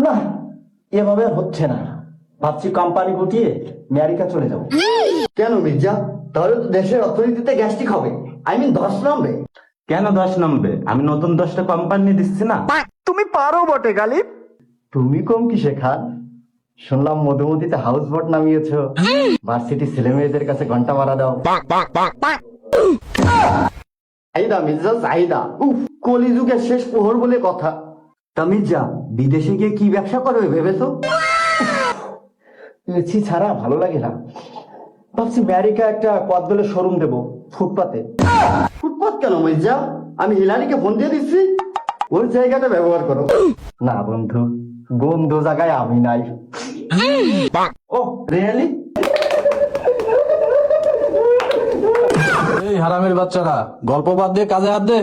না, এভাবে আর হচ্ছে না। ভাবছি কোম্পানি গুটিয়ে আমেরিকা চলে যাবো। কেন মির্জা? তাহলে তো দেশের অর্থনীতিতে গ্যাস্ট্রিক হবে, ধস নামবে। কেন ধস নামবে? আমি নতুন 10টা কোম্পানি দিচ্ছি না। তুমি পারো বটে গালিব। তুমি কম কিসে খান? শুনলাম মধুমতিতে হাউস বোট নামিয়েছো, ভার্সিটি ছেলে মেয়েদের কাছে ঘন্টা ভাড়া দাও। চাহিদা মির্জা, চাহিদা। উফ, কলিযুগের শেষ প্রহর বলে কথা। তা মির্জা, বিদেশে গিয়ে কি ব্যবসা করবে ভেবেছো? ছি, ছাড়া ভালো লাগে না। ভাবছি আমেরিকা একটা কদবেলের শোরুম দেবো ফুটপাতে। ফুটপাত কেন মির্জা? আমি হিলারিকে ফোন দিয়ে দিচ্ছি, ওর জায়গাটা ব্যবহার করো। না বন্ধু, বন্ধু জায়গায় আমি নাই। ও রিয়েলি? এই হারামের বাচ্চারা, গল্প বাদ দিয়ে কাজে হাত দে।